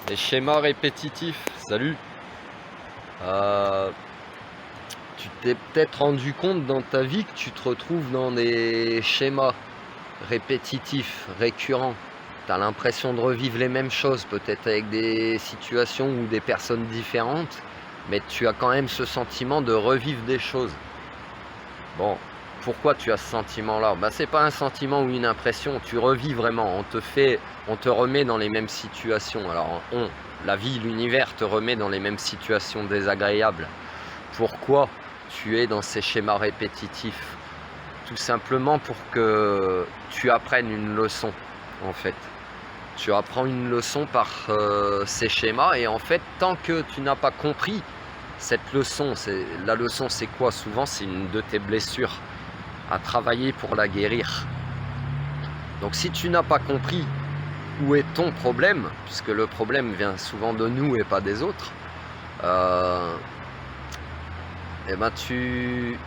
Les schémas répétitifs, salut. Euh, Tu t'es peut-être rendu compte dans ta vie que tu te retrouves dans des schémas répétitifs, récurrents. Tu as l'impression de revivre les mêmes choses, peut-être avec des situations ou des personnes différentes, mais tu as quand même ce sentiment de revivre des choses. Bon, pourquoi tu as ce sentiment-là? C'est pas un sentiment ou une impression, tu revis vraiment, on te remet dans les mêmes situations. Alors, la vie, l'univers te remet dans les mêmes situations désagréables. Pourquoi tu es dans ces schémas répétitifs? Tout simplement pour que tu apprennes une leçon, en fait. Tu apprends une leçon par ces schémas, et en fait, tant que tu n'as pas compris cette leçon, la leçon c'est quoi? Souvent c'est une de tes blessures à travailler pour la guérir. Donc si tu n'as pas compris où est ton problème, puisque le problème vient souvent de nous et pas des autres, et ben tu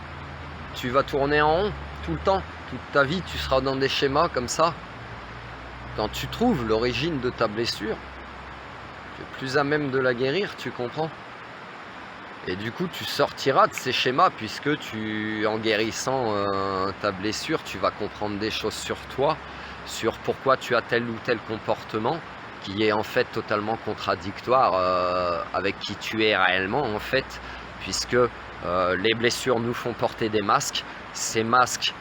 vas tourner en rond tout le temps, toute ta vie tu seras dans des schémas comme ça. Quand tu trouves l'origine de ta blessure, tu es plus à même de la guérir, tu comprends? Et du coup, tu sortiras de ces schémas puisque en guérissant ta blessure, tu vas comprendre des choses sur toi, sur pourquoi tu as tel ou tel comportement qui est en fait totalement contradictoire avec qui tu es réellement en fait, puisque les blessures nous font porter des masques. Ces masques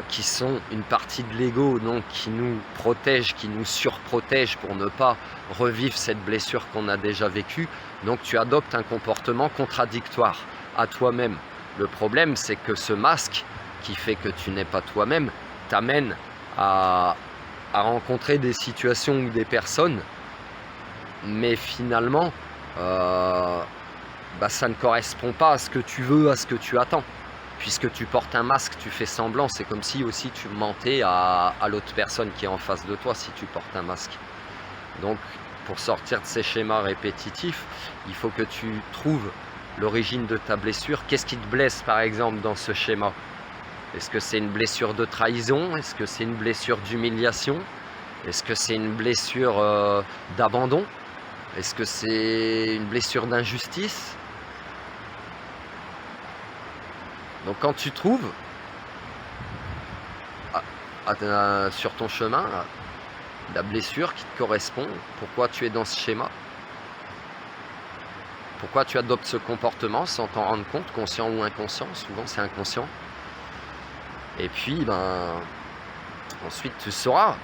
qui sont une partie de l'ego, donc qui nous protègent, qui nous surprotègent pour ne pas revivre cette blessure qu'on a déjà vécue. Donc tu adoptes un comportement contradictoire à toi-même. Le problème, c'est que ce masque qui fait que tu n'es pas toi-même t'amène à rencontrer des situations ou des personnes, mais finalement ça ne correspond pas à ce que tu veux, à ce que tu attends. Puisque tu portes un masque, tu fais semblant, c'est comme si aussi tu mentais à l'autre personne qui est en face de toi si tu portes un masque. Donc pour sortir de ces schémas répétitifs, il faut que tu trouves l'origine de ta blessure. Qu'est-ce qui te blesse par exemple dans ce schéma? Est-ce que c'est une blessure de trahison? Est-ce que c'est une blessure d'humiliation? Est-ce que c'est une blessure d'abandon? Est-ce que c'est une blessure d'injustice? Donc quand tu trouves sur ton chemin la blessure qui te correspond, pourquoi tu es dans ce schéma, pourquoi tu adoptes ce comportement sans t'en rendre compte, conscient ou inconscient, souvent c'est inconscient, et puis ensuite tu sauras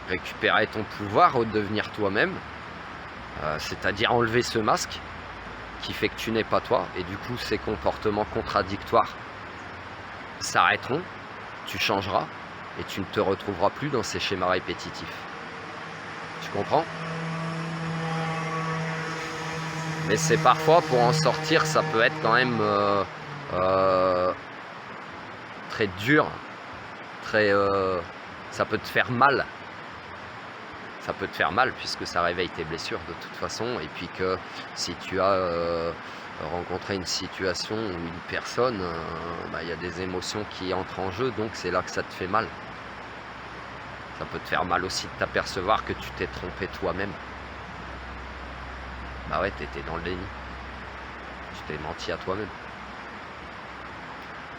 récupérer ton pouvoir, redevenir toi-même, c'est-à-dire enlever ce masque qui fait que tu n'es pas toi, et du coup ces comportements contradictoires s'arrêteront, tu changeras, et tu ne te retrouveras plus dans ces schémas répétitifs. Tu comprends? Mais c'est parfois, pour en sortir, ça peut être quand même très dur, ça peut te faire mal. Ça peut te faire mal puisque ça réveille tes blessures de toute façon, et puis que si tu as rencontré une situation ou une personne, y a des émotions qui entrent en jeu, donc c'est là que ça te fait mal. Ça peut te faire mal aussi de t'apercevoir que tu t'es trompé toi-même. Bah ouais, t'étais dans le déni. Tu t'es menti à toi-même.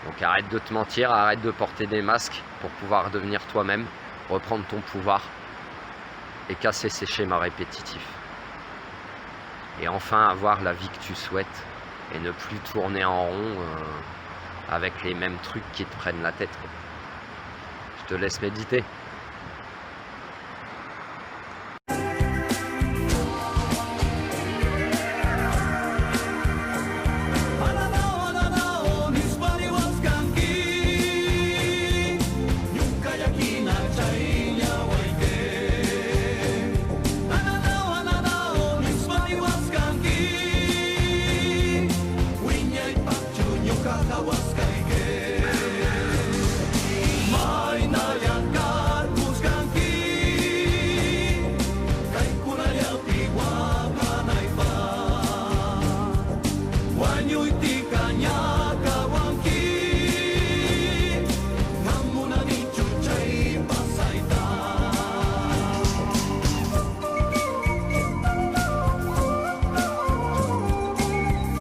Donc arrête de te mentir, arrête de porter des masques pour pouvoir devenir toi-même, reprendre ton pouvoir et casser ces schémas répétitifs. Et enfin avoir la vie que tu souhaites et ne plus tourner en rond avec les mêmes trucs qui te prennent la tête. Je te laisse méditer.